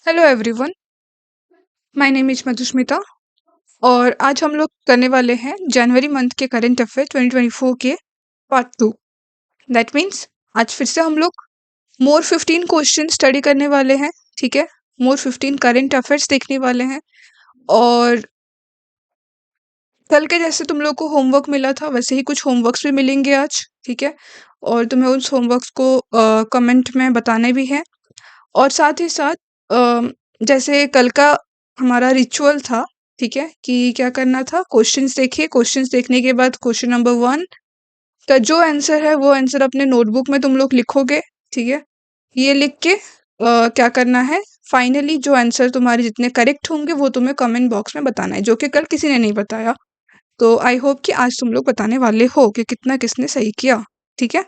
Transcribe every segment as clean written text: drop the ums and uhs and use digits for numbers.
Hello everyone, my name is Madhusmita और आज हम लोग करने वाले हैं जनवरी मंथ के करंट अफेयर 2024 के पार्ट 2। दैट मीन्स आज फिर से हम लोग मोर 15 क्वेश्चन स्टडी करने वाले हैं। ठीक है, मोर 15 करंट अफेयर्स देखने वाले हैं और कल के जैसे तुम लोग को होमवर्क मिला था वैसे ही कुछ होमवर्क्स भी मिलेंगे आज। ठीक है, और तुम्हें उस होमवर्क्स को कमेंट में बताने भी हैं और साथ ही साथ जैसे कल का हमारा रिचुअल था। ठीक है, कि क्या करना था, क्वेश्चंस देखिए, क्वेश्चंस देखने के बाद क्वेश्चन नंबर 1 का जो आंसर है वो आंसर अपने नोटबुक में तुम लोग लिखोगे। ठीक है, ये लिख के क्या करना है, फाइनली जो आंसर तुम्हारे जितने करेक्ट होंगे वो तुम्हें कमेंट बॉक्स में बताना है, जो कि कल किसी ने नहीं बताया। तो आई होप कि आज तुम लोग बताने वाले हो कि कितना किसने सही किया। ठीक है,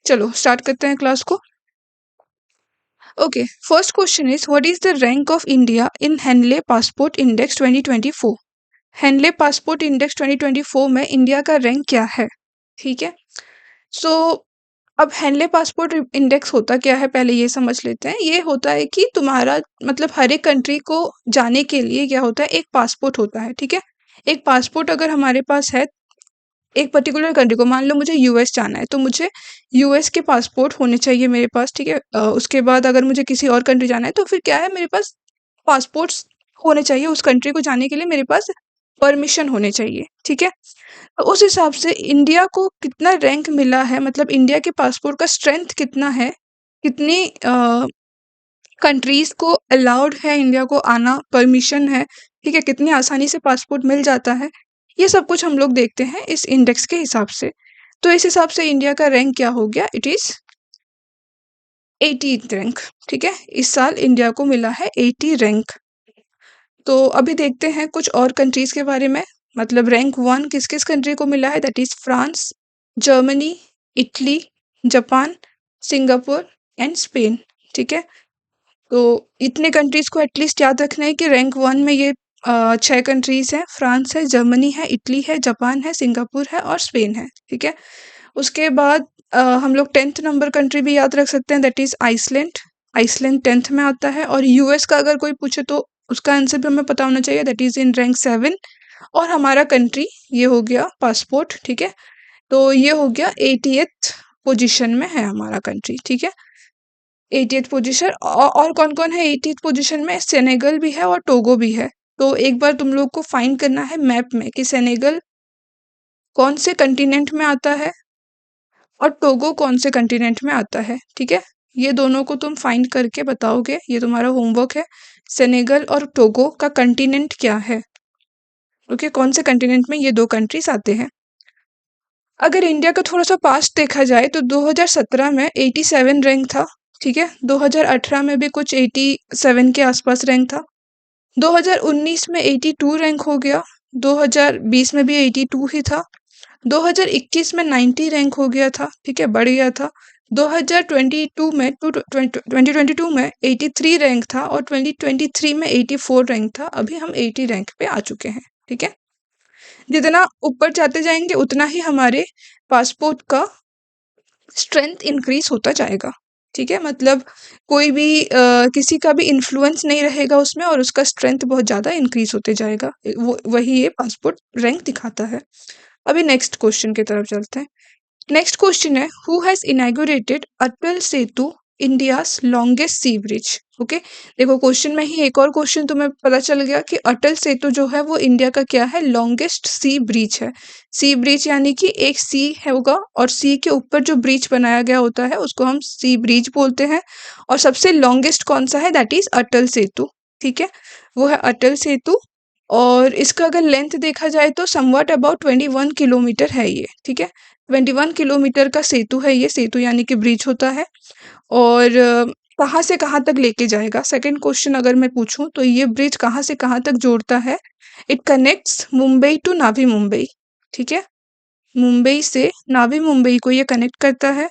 चलो स्टार्ट करते हैं क्लास को। Okay, first question is what is the rank of India in Henley Passport Index 2024? Henley Passport Index 2024 में इंडिया का रैंक क्या है? ठीक है, सो अब हेनले पासपोर्ट इंडेक्स होता क्या है पहले ये समझ लेते हैं। ये होता है कि तुम्हारा मतलब हर एक कंट्री को जाने के लिए क्या होता है, एक पासपोर्ट होता है। ठीक है, एक पासपोर्ट अगर हमारे पास है एक पर्टिकुलर कंट्री को, मान लो मुझे यूएस जाना है तो मुझे यूएस के पासपोर्ट होने चाहिए मेरे पास। ठीक है, उसके बाद अगर मुझे किसी और कंट्री जाना है तो फिर क्या है, मेरे पास पासपोर्ट्स होने चाहिए, उस कंट्री को जाने के लिए मेरे पास परमिशन होने चाहिए। ठीक है, तो उस हिसाब से इंडिया को कितना रैंक मिला है, मतलब इंडिया के पासपोर्ट का स्ट्रेंथ कितना है, कितनी कंट्रीज को अलाउड है इंडिया को आना, परमिशन है। ठीक है, कितनी आसानी से पासपोर्ट मिल जाता है, ये सब कुछ हम लोग देखते हैं इस इंडेक्स के हिसाब से। तो इस हिसाब से इंडिया का रैंक क्या हो गया, इट इज 80th रैंक। ठीक है, इस साल इंडिया को मिला है 80 रैंक। तो अभी देखते हैं कुछ और कंट्रीज के बारे में, मतलब रैंक 1 किस किस कंट्री को मिला है, that is France, Germany, Italy, Japan, Singapore and Spain. ठीक है, तो इतने कंट्रीज को एटलीस्ट याद रखना है कि रैंक 1 में ये 6 कंट्रीज हैं, फ्रांस है, जर्मनी है, इटली है, जापान है, सिंगापुर है और स्पेन है। ठीक है, उसके बाद हम लोग 10th नंबर कंट्री भी याद रख सकते हैं, that is Iceland. Iceland 10th में आता है और यूएस का अगर कोई पूछे तो उसका आंसर भी हमें पता होना चाहिए, दैट इज इन रैंक 7। और हमारा कंट्री ये हो गया पासपोर्ट। ठीक है, तो ये हो गया 80th पोजीशन में है हमारा कंट्री। ठीक है, 80th पोजीशन। और कौन कौन है 80th पोजीशन में, सेनेगल भी है और टोगो भी है। तो एक बार तुम लोग को फाइंड करना है मैप में कि सेनेगल कौन से कंटिनेंट में आता है और टोगो कौन से कंटिनेंट में आता है। ठीक है, ये दोनों को तुम फाइंड करके बताओगे, ये तुम्हारा होमवर्क है। सेनेगल और टोगो का कंटिनेंट क्या है, ओके, कौन से कंटिनेंट में ये दो कंट्रीज आते हैं। अगर इंडिया का थोड़ा सा पास्ट देखा जाए तो 2017 में 87 रैंक था। ठीक है, 2018 में भी कुछ 87 के आसपास रैंक था। 2019 में 82 रैंक हो गया, 2020 में भी 82 ही था, 2021 में 90 रैंक हो गया था। ठीक है, बढ़ गया था। 2022 में 2022 में 83 रैंक था और 2023 में 84 रैंक था। अभी हम 80 रैंक पे आ चुके हैं। ठीक है, जितना ऊपर जाते जाएंगे उतना ही हमारे पासपोर्ट का स्ट्रेंथ इंक्रीज होता जाएगा। ठीक है, मतलब कोई भी किसी का भी इन्फ्लुएंस नहीं रहेगा उसमें और उसका स्ट्रेंथ बहुत ज़्यादा इंक्रीज होते जाएगा। वो वही ये पासपोर्ट रैंक दिखाता है। अभी नेक्स्ट क्वेश्चन की तरफ चलते हैं। नेक्स्ट क्वेश्चन है who has inaugurated Atal Setu, India's longest sea bridge. Okay, देखो क्वेश्चन में ही एक और क्वेश्चन तुम्हें पता चल गया कि अटल सेतु जो है वो इंडिया का क्या है, लॉन्गेस्ट सी ब्रिज है। सी ब्रिज यानी कि एक सी होगा और सी के ऊपर जो ब्रिज बनाया गया होता है उसको हम सी ब्रिज बोलते हैं। और सबसे लॉन्गेस्ट कौन सा है, दैट इज अटल सेतु। ठीक है, वो है अटल सेतु और इसका अगर लेंथ देखा जाए तो समवट अबाउट 21 किलोमीटर है ये। ठीक है, 21 किलोमीटर का सेतु है ये, सेतु यानी कि ब्रिज होता है। और कहाँ से कहाँ तक लेके जाएगा, सेकंड क्वेश्चन अगर मैं पूछूं तो ये ब्रिज कहाँ से कहाँ तक जोड़ता है, इट कनेक्ट्स मुंबई टू नावी मुंबई। ठीक है, मुंबई से नावी मुंबई को ये कनेक्ट करता है।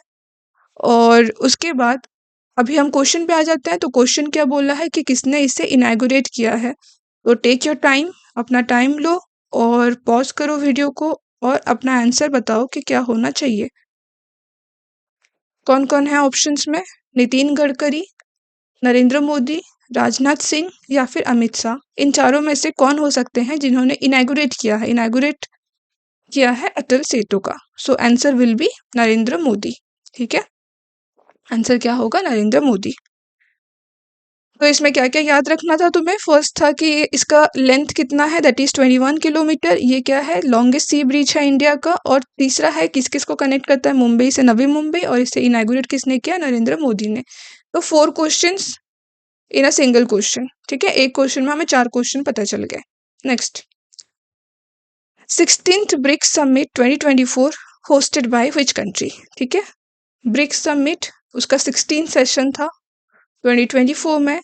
और उसके बाद अभी हम क्वेश्चन पे आ जाते हैं। तो क्वेश्चन क्या बोला है कि किसने इसे इनॉग्रेट किया है। तो टेक योर टाइम, अपना टाइम लो और पॉज करो वीडियो को और अपना आंसर बताओ कि क्या होना चाहिए। कौन कौन है ऑप्शंस में? नितिन गडकरी, नरेंद्र मोदी, राजनाथ सिंह या फिर अमित शाह। इन चारों में से कौन हो सकते हैं जिन्होंने इनैगोरेट किया है अटल सेतु का? So answer will B Narendra Modi. ठीक है, आंसर क्या होगा? नरेंद्र मोदी। तो इसमें क्या क्या याद रखना था तुम्हें? फर्स्ट था कि इसका लेंथ कितना है, दैट इज 21 किलोमीटर। ये क्या है? लॉन्गेस्ट सी ब्रिज है इंडिया का। और तीसरा है किस किस को कनेक्ट करता है? मुंबई से नवी मुंबई। और इसे इनैगोरेट किसने किया? नरेंद्र मोदी ने। तो 4 questions in a single question. ठीक है, एक क्वेश्चन में हमें 4 क्वेश्चन पता चल गए। Next, 16th BRICS summit 2024 hosted by which country? ठीक है, ब्रिक्स समिट उसका 16 सेशन था 2024 में।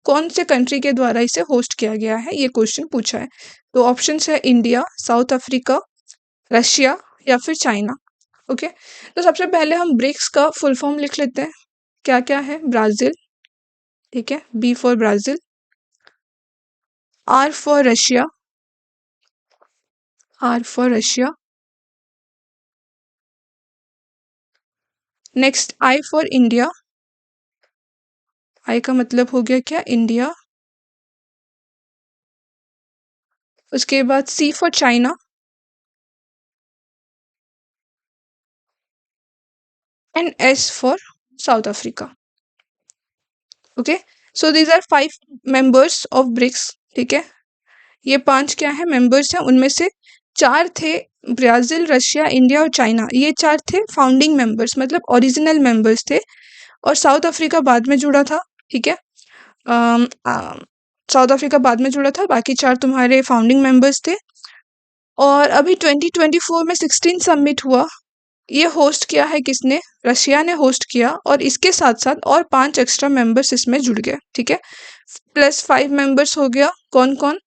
कौन से कंट्री के द्वारा इसे होस्ट किया गया है, ये क्वेश्चन पूछा है। तो ऑप्शंस है इंडिया, साउथ अफ्रीका, रशिया या फिर चाइना। ओके, तो सबसे पहले हम ब्रिक्स का फुल फॉर्म लिख लेते हैं। क्या क्या है? ब्राजील, ठीक है, B for Brazil, R for Russia, next I for India, I का मतलब हो गया क्या? इंडिया। उसके बाद C for China and S for South Africa. Okay, so these are 5 members of BRICS. ठीक है, ये 5 क्या है? मेंबर्स हैं। उनमें से 4 थे ब्राजील, रशिया, इंडिया और चाइना। ये 4 थे फाउंडिंग मेंबर्स, मतलब ओरिजिनल मेंबर्स थे। और साउथ अफ्रीका बाद में जुड़ा था। ठीक है, साउथ अफ्रीका बाद में जुड़ा था, बाकी 4 तुम्हारे फाउंडिंग मेंबर्स थे। और अभी 2024 में 16 समिट हुआ। ये होस्ट किया है किसने? रशिया ने होस्ट किया। और इसके साथ साथ और 5 एक्स्ट्रा मेंबर्स इसमें जुड़ गए। ठीक है, प्लस 5 मेंबर्स हो गया। कौन कौन?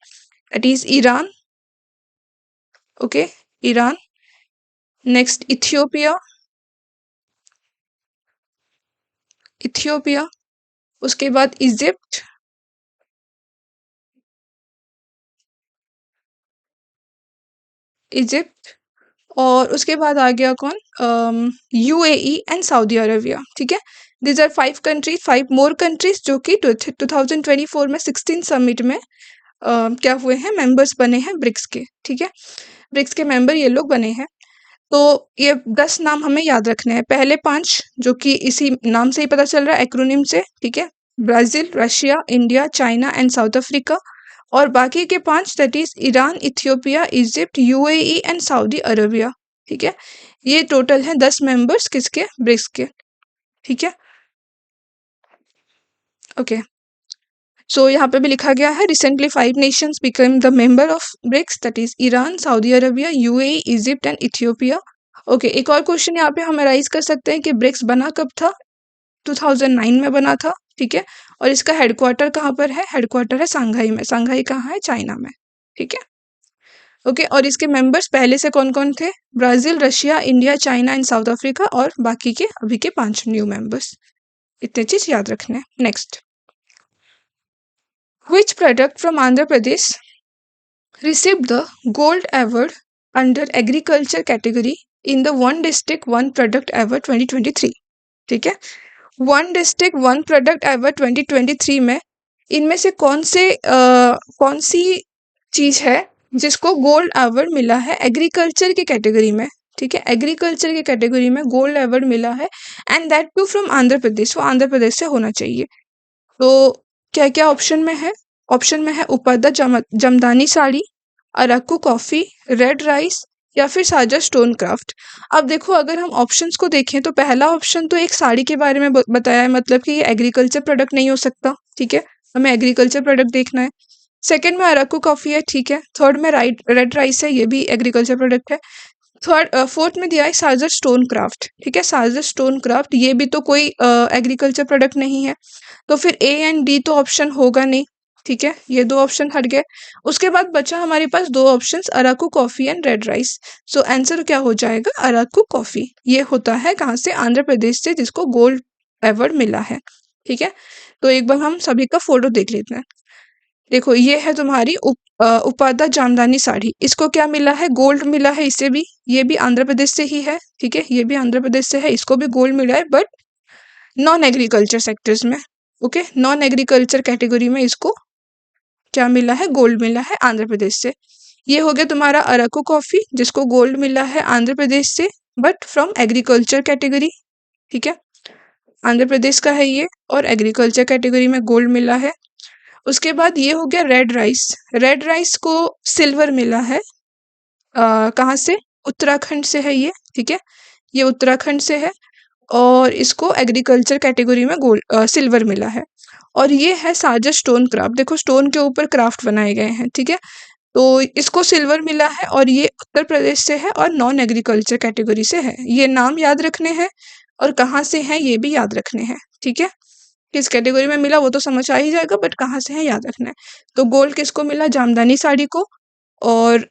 It is Iran, okay, Iran, next Ethiopia, उसके बाद इजिप्ट, और उसके बाद आ गया कौन? UAE and Saudi Arabia. ठीक है, these are 5 countries, 5 more countries जो कि 2024 में 16 समिट में क्या हुए हैं? मेंबर्स बने हैं ब्रिक्स के। ठीक है, ब्रिक्स के मेंबर ये लोग बने हैं। तो ये 10 नाम हमें याद रखने हैं। पहले 5 जो कि इसी नाम से ही पता चल रहा है, एक्रोनिम से। ठीक है, Brazil, Russia, India, China and south Africa. और बाकी के 5 that is Iran, Ethiopia, Egypt, UAE and Saudi Arabia. ठीक है, ये टोटल है 10 मेंबर्स किसके? ब्रिक्स के। ठीक है, ओके, सो यहाँ पे भी लिखा गया है recently 5 Nations become the member of BRICS, that is Iran, Saudi Arabia, UAE, Egypt and Ethiopia. Okay, एक और क्वेश्चन यहाँ पे हम राइज कर सकते हैं कि ब्रिक्स बना कब था? 2009 में बना था। ठीक है, और इसका हेडक्वार्टर कहाँ पर है? हेडक्वार्टर है सांघाई में। सांघाई कहाँ है? चाइना में। ठीक है, ओके, और इसके मेंबर्स पहले से कौन कौन थे? Brazil, Russia, India, China and south Africa, और बाकी के अभी के 5 न्यू मेंबर्स। इतने चीज याद रखने। Next, which product from Andhra Pradesh received the gold award under agriculture category in the one district one product award 2023? ठीक है, one district one product award 2023 में इनमें से कौन सी चीज है जिसको गोल्ड अवार्ड मिला है एग्रीकल्चर की कैटेगरी में? ठीक है, एग्रीकल्चर की कैटेगरी में गोल्ड अवार्ड मिला है, and that too from Andhra Pradesh. वो आंध्र प्रदेश से होना चाहिए। तो क्या क्या ऑप्शन में है? ऑप्शन में है Uppada Jamdani sari, Araku coffee, red rice या फिर साजा स्टोन क्राफ्ट। अब देखो, अगर हम ऑप्शंस को देखें तो पहला ऑप्शन तो एक साड़ी के बारे में बताया है, मतलब कि ये एग्रीकल्चर प्रोडक्ट नहीं हो सकता। ठीक है, हमें एग्रीकल्चर प्रोडक्ट देखना है। सेकंड में अराकू कॉफी है। ठीक है, थर्ड में रेड राइस है, ये भी एग्रीकल्चर प्रोडक्ट है। फोर्थ में दिया है साजर स्टोन क्राफ्ट। ठीक है, साजर स्टोन क्राफ्ट ये भी तो कोई एग्रीकल्चर प्रोडक्ट नहीं है। तो फिर ए एंड डी तो ऑप्शन होगा नहीं। ठीक है, ये 2 ऑप्शन हट गए। उसके बाद बचा हमारे पास 2 options, Araku coffee and red rice. So answer क्या हो जाएगा? अराकू कॉफी। ये होता है कहाँ से? आंध्र प्रदेश से, जिसको गोल्ड अवार्ड मिला है। ठीक है, तो एक बार हम सभी का फोटो देख लेते हैं। देखो ये है तुम्हारी उपादा जामदानी साड़ी। इसको क्या मिला है? गोल्ड मिला है इसे भी। ये भी आंध्र प्रदेश से ही है, ठीक है, ये भी आंध्र प्रदेश से है, इसको भी गोल्ड मिला है, बट नॉन एग्रीकल्चर सेक्टर्स में। ओके, नॉन एग्रीकल्चर कैटेगरी में इसको क्या मिला है? गोल्ड मिला है आंध्र प्रदेश से। ये हो गया तुम्हारा अराकू कॉफी, जिसको गोल्ड मिला है आंध्र प्रदेश से, बट फ्रॉम एग्रीकल्चर कैटेगरी, ठीक है, आंध्र प्रदेश का है ये, और एग्रीकल्चर कैटेगरी में गोल्ड मिला है। उसके बाद ये हो गया रेड राइस। रेड राइस को सिल्वर मिला है, कहाँ से? उत्तराखंड से है ये, ठीक है, ये उत्तराखंड से है, और इसको एग्रीकल्चर कैटेगरी में गोल्ड सिल्वर मिला है। और ये है साजा स्टोन क्राफ्ट। देखो स्टोन के ऊपर क्राफ्ट बनाए गए हैं, ठीक है, तो इसको सिल्वर मिला है, और ये उत्तर प्रदेश से है और नॉन एग्रीकल्चर कैटेगरी से है। ये नाम याद रखने हैं और कहाँ से हैं ये भी याद रखने हैं, ठीक है। किस कैटेगरी में मिला वो तो समझ आ ही जाएगा, बट कहाँ से है याद रखना है। तो गोल्ड किसको मिला? जामदानी साड़ी को, और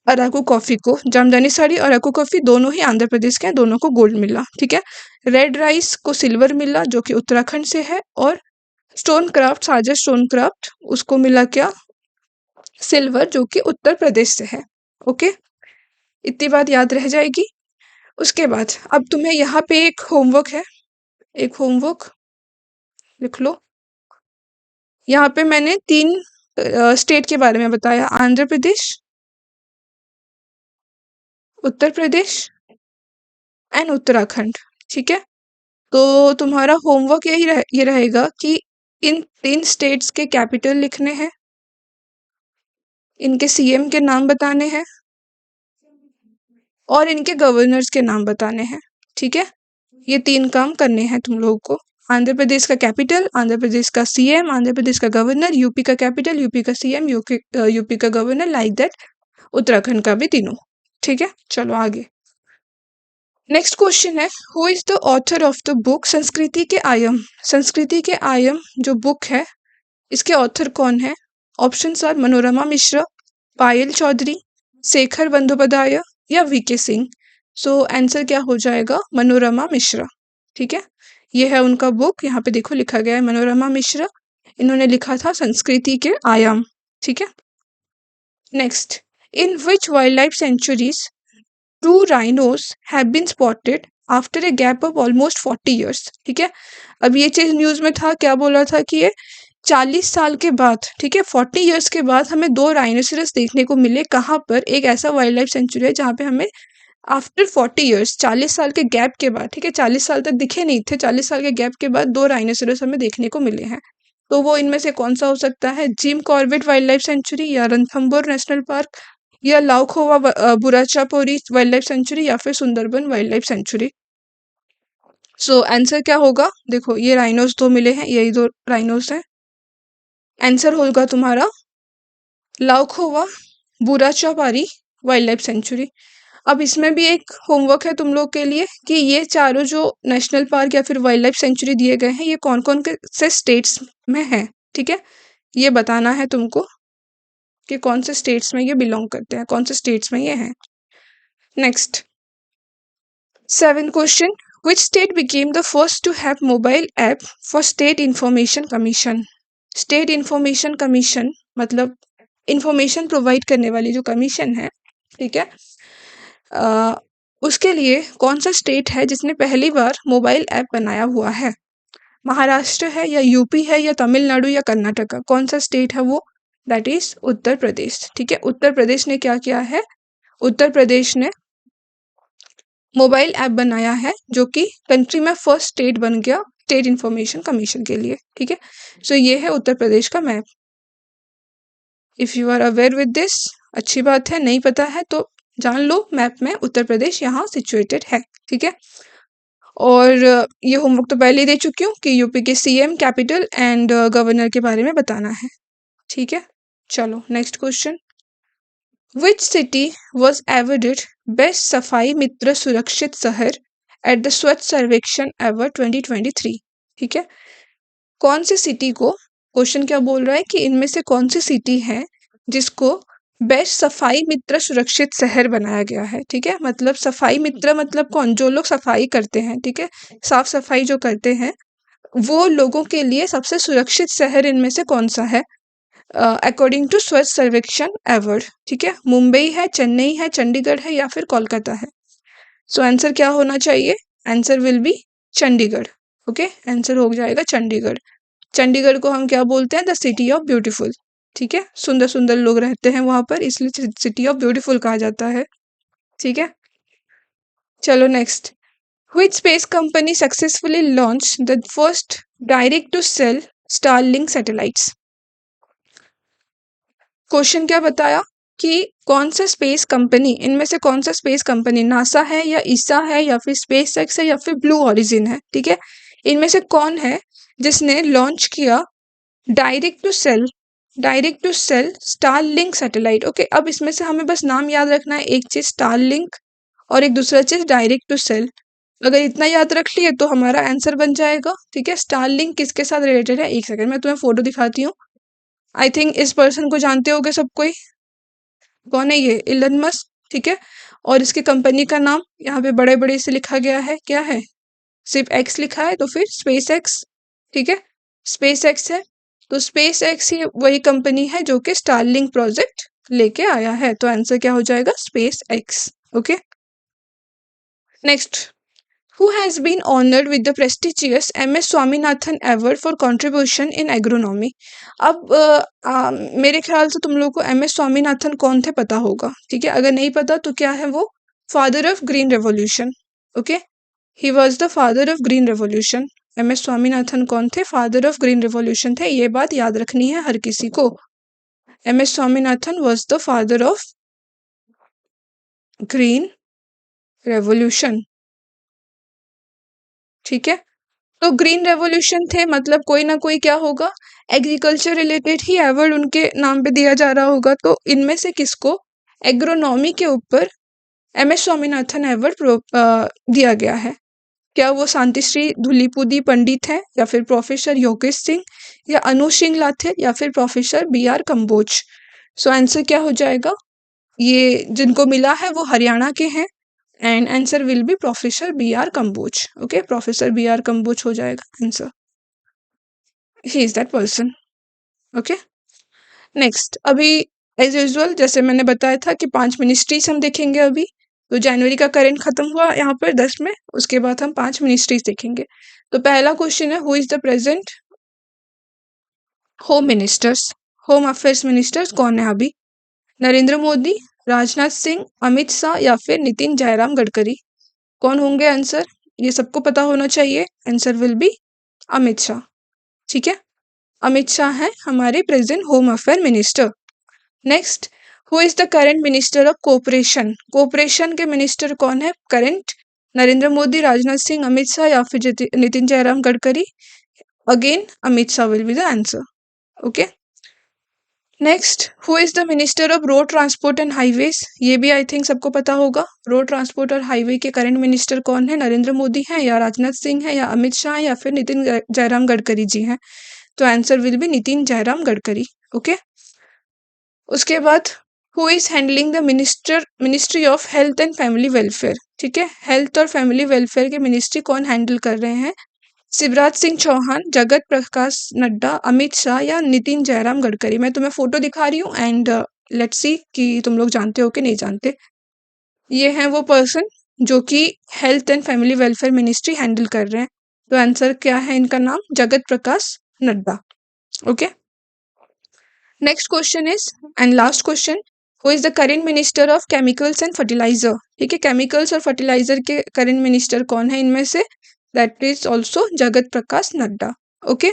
अराकू कॉफी को। जामदानी साड़ी और अराकू कॉफी दोनों ही आंध्र प्रदेश के हैं, दोनों को गोल्ड मिला, ठीक है। रेड राइस को सिल्वर मिला, जो कि उत्तराखंड से है, और स्टोन क्राफ्ट, साजा स्टोन क्राफ्ट, उसको मिला क्या? सिल्वर, जो कि उत्तर प्रदेश से है। ओके, इतनी बात याद रह जाएगी। उसके बाद अब तुम्हें यहाँ पे एक होमवर्क है, एक होमवर्क लिख लो। यहाँ पे मैंने 3 स्टेट के बारे में बताया, आंध्र प्रदेश, उत्तर प्रदेश एंड उत्तराखंड, ठीक है। तो तुम्हारा होमवर्क ये रहेगा कि इन 3 स्टेट्स के कैपिटल लिखने हैं, इनके सीएम के नाम बताने हैं, और इनके गवर्नर्स के नाम बताने हैं, ठीक है। ये 3 काम करने हैं तुम लोगों को। आंध्र प्रदेश का कैपिटल, आंध्र प्रदेश का सीएम, आंध्र प्रदेश का गवर्नर, यूपी का कैपिटल, यूपी का सीएम, यूपी का गवर्नर, लाइक दैट उत्तराखंड का भी तीनों, ठीक है। चलो आगे। नेक्स्ट क्वेश्चन है, who is the author of the book संस्कृति के आयम? संस्कृति के आयम जो बुक है, इसके ऑथर कौन है? ऑप्शंस आर मनोरमा मिश्रा, पायल चौधरी, शेखर बंदोपाध्याय या वीके सिंह। सो आंसर क्या हो जाएगा? मनोरमा मिश्रा, ठीक है। ये है उनका बुक, यहाँ पे देखो लिखा गया है मनोरमा मिश्रा, इन्होंने लिखा था संस्कृति के आयाम, ठीक है। Next, in which wildlife sanctuaries two rhinos have been spotted after a gap of almost 40 years, ठीक है। अब ये चीज न्यूज में था, क्या बोला था कि ये 40 साल के बाद, ठीक है, 40 ईयर्स के बाद हमें 2 राइनोसरस देखने को मिले। कहाँ पर? एक ऐसा वाइल्ड लाइफ सेंचुरी है जहाँ पे हमें आफ्टर 40 ईयर्स, 40 साल के गैप के बाद, ठीक है, 40 साल तक दिखे नहीं थे, 40 साल के गैप के बाद 2 राइनोसरस हमें देखने को मिले हैं। तो वो इनमें से कौन सा हो सकता है? Jim Corbett wild life sanctuary, या रणथंभौर नेशनल पार्क, या लाउखोवा बुराचापोरी वाइल्ड लाइफ सेंचुरी, या फिर सुंदरबन वाइल्ड लाइफ सेंचुरी। सो आंसर क्या होगा? देखो ये राइनोस 2 मिले हैं, यही 2 राइनोस हैं। आंसर होगा तुम्हारा लाउखोवा बुराचापारी वाइल्ड लाइफ सेंचुरी। अब इसमें भी एक होमवर्क है तुम लोग के लिए कि ये चारों जो नेशनल पार्क या फिर वाइल्ड लाइफ सेंचुरी दिए गए हैं, ये कौन कौन के से स्टेट्स में है, ठीक है। ये बताना है तुमको कि कौन से स्टेट्स में ये बिलोंग करते हैं, कौन से स्टेट्स में ये हैं। Next 7 question, which state became the first to have mobile app for state information commission? State information commission मतलब इंफॉर्मेशन प्रोवाइड करने वाली जो कमीशन है, ठीक है, उसके लिए कौन सा स्टेट है जिसने पहली बार मोबाइल ऐप बनाया हुआ है? महाराष्ट्र है, या यूपी है, या तमिलनाडु, या कर्नाटका? कौन सा स्टेट है वो? दैट इज उत्तर प्रदेश, ठीक है। उत्तर प्रदेश ने क्या किया है? उत्तर प्रदेश ने मोबाइल ऐप बनाया है, जो कि कंट्री में फर्स्ट स्टेट बन गया स्टेट इंफॉर्मेशन कमीशन के लिए, ठीक है। सो ये है उत्तर प्रदेश का map. If you are aware with this, अच्छी बात है, नहीं पता है तो जान लो मैप में उत्तर प्रदेश यहाँ सिचुएटेड है, ठीक है। और ये होमवर्क तो पहले ही दे चुकी हूँ कि यूपी के सीएम, कैपिटल एंड गवर्नर के बारे में बताना है, ठीक है। चलो next question, which city was awarded best Safai Mitra सुरक्षित शहर एट द स्वच्छ सर्वेक्षण अवार्ड 2023, ठीक है। कौन सी सिटी को, क्वेश्चन क्या बोल रहा है कि इनमें से कौन सी सिटी है जिसको बेस्ट सफाई मित्र सुरक्षित शहर बनाया गया है, ठीक है। मतलब सफाई मित्र मतलब कौन? जो लोग सफाई करते हैं, ठीक है, साफ सफाई जो करते हैं, वो लोगों के लिए सबसे सुरक्षित शहर इनमें से कौन सा है? अकॉर्डिंग टू स्वच्छ सर्वेक्षण अवार्ड। ठीक है, मुंबई है, चेन्नई है, चंडीगढ़ है या फिर कोलकाता है। सो आंसर क्या होना चाहिए? Answer will B Chandigarh. Okay, answer हो जाएगा चंडीगढ़। चंडीगढ़ को हम क्या बोलते हैं? The city of beautiful. ठीक है, सुंदर सुंदर लोग रहते हैं वहां पर, इसलिए सिटी ऑफ ब्यूटीफुल कहा जाता है। ठीक है, चलो next. Which space company successfully launched the first direct-to-cell Starlink satellites? Question क्या बताया कि कौन सा स्पेस कंपनी, इनमें से कौन सा स्पेस कंपनी, नासा है या ईसा है या फिर स्पेस एक्स है या फिर ब्लू ओरिजिन है, ठीक है, इनमें से कौन है जिसने लॉन्च किया direct to cell Starlink satellite? Okay, अब इसमें से हमें बस नाम याद रखना है, एक चीज स्टारलिंक और एक दूसरा चीज डायरेक्ट टू सेल। अगर इतना याद रख लिए तो हमारा आंसर बन जाएगा। ठीक है, स्टारलिंक किसके साथ रिलेटेड है? एक सेकंड मैं तुम्हें फोटो दिखाती हूँ। आई थिंक इस पर्सन को जानते होगे सब कोई। कौन है ये? Elon Musk. ठीक है, और इसकी कंपनी का नाम यहाँ पे बड़े बड़े से लिखा गया है, क्या है? सिर्फ एक्स लिखा है, तो फिर स्पेस एक्स। ठीक है, स्पेस एक्स है, तो स्पेस एक्स ही वही कंपनी है जो कि स्टारलिंक प्रोजेक्ट लेके आया है, तो आंसर क्या हो जाएगा? Space x. Okay, next. Who has been honored with the prestigious MS Swaminathan Award for contribution in agronomy? अब मेरे ख्याल से तुम लोग को MS स्वामीनाथन कौन थे पता होगा। ठीक है, अगर नहीं पता तो क्या है वो? Father of green revolution. Okay, he was the father of green revolution. MS Swaminathan कौन थे? फादर ऑफ ग्रीन रेवोल्यूशन थे, ये बात याद रखनी है हर किसी को। MS Swaminathan was the father of green revolution. ठीक है, तो ग्रीन रेवोल्यूशन थे, मतलब कोई ना कोई क्या होगा? एग्रीकल्चर रिलेटेड ही अवार्ड उनके नाम पे दिया जा रहा होगा। तो इनमें से किसको एग्रोनॉमी के ऊपर MS स्वामीनाथन अवार्ड दिया गया है? क्या वो शांतिश्री धुलीपुदी पंडित है या फिर प्रोफेसर योगेश सिंह या अनु श्रींगला थे या फिर professor BR Kamboj? So answer क्या हो जाएगा? ये जिनको मिला है वो हरियाणा के हैं, and answer will be professor BR Kamboj. Okay, professor BR Kamboj हो जाएगा answer. He is that person. Okay, next. अभी एज यूजुअल जैसे मैंने बताया था कि 5 मिनिस्ट्रीज हम देखेंगे अभी। तो जनवरी का करंट खत्म हुआ यहाँ पर 10 में, उसके बाद हम 5 मिनिस्ट्रीज देखेंगे। तो पहला क्वेश्चन है, who is the present home ministers? Home affairs ministers कौन है अभी? नरेंद्र मोदी, राजनाथ सिंह, अमित शाह या फिर नितिन जयराम गडकरी? कौन होंगे आंसर? ये सबको पता होना चाहिए। Answer will B Amit Shah. ठीक है, अमित शाह है हमारे present home affair minister. Next, who is the current minister of cooperation? Cooperation के मिनिस्टर कौन है करंट? नरेंद्र मोदी, राजनाथ सिंह, अमित शाह या फिर Nitin Jairam Gadkari? Again Amit Shah will be the answer. Okay, next, who is the minister of road transport and highways? ये भी I think सबको पता होगा। रोड ट्रांसपोर्ट और हाईवे के करंट मिनिस्टर कौन है? नरेंद्र मोदी है या राजनाथ सिंह है या अमित शाह या फिर नितिन जयराम गडकरी जी हैं? तो answer will B Nitin Jairam Gadkari. Okay, उसके बाद who is handling the ministry of health and family welfare? ठीक है, हेल्थ और फैमिली वेलफेयर के मिनिस्ट्री कौन हैंडल कर रहे हैं? शिवराज सिंह चौहान, जगत प्रकाश नड्डा, अमित शाह या नितिन जयराम गडकरी? मैं तुम्हें फोटो दिखा रही हूँ एंड लेट्स सी कि तुम लोग जानते हो कि नहीं जानते। ये हैं वो पर्सन जो कि health and family welfare ministry handle कर रहे हैं। तो आंसर क्या है इनका नाम? Jagat Prakash Nadda. Okay, next question is and last question, who is the current minister of chemicals and fertiliser? ठीक है, केमिकल्स और फर्टिलाइजर के करेंट मिनिस्टर कौन है इनमें से? दैट इज ऑल्सो जगत प्रकाश नड्डा। ओके,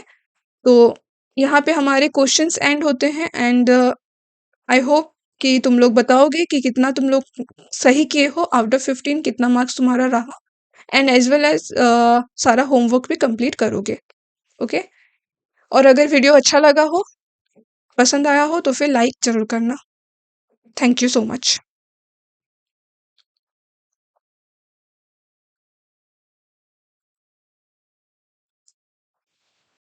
तो यहाँ पे हमारे क्वेश्चंस एंड होते हैं एंड आई होप कि तुम लोग बताओगे कि कितना तुम लोग सही किए हो, आउट ऑफ 15 कितना मार्क्स तुम्हारा रहा, एंड एज वेल एज सारा होमवर्क भी कंप्लीट करोगे। ओके, और अगर वीडियो अच्छा लगा हो, पसंद आया हो तो फिर लाइक जरूर करना। Thank you so much.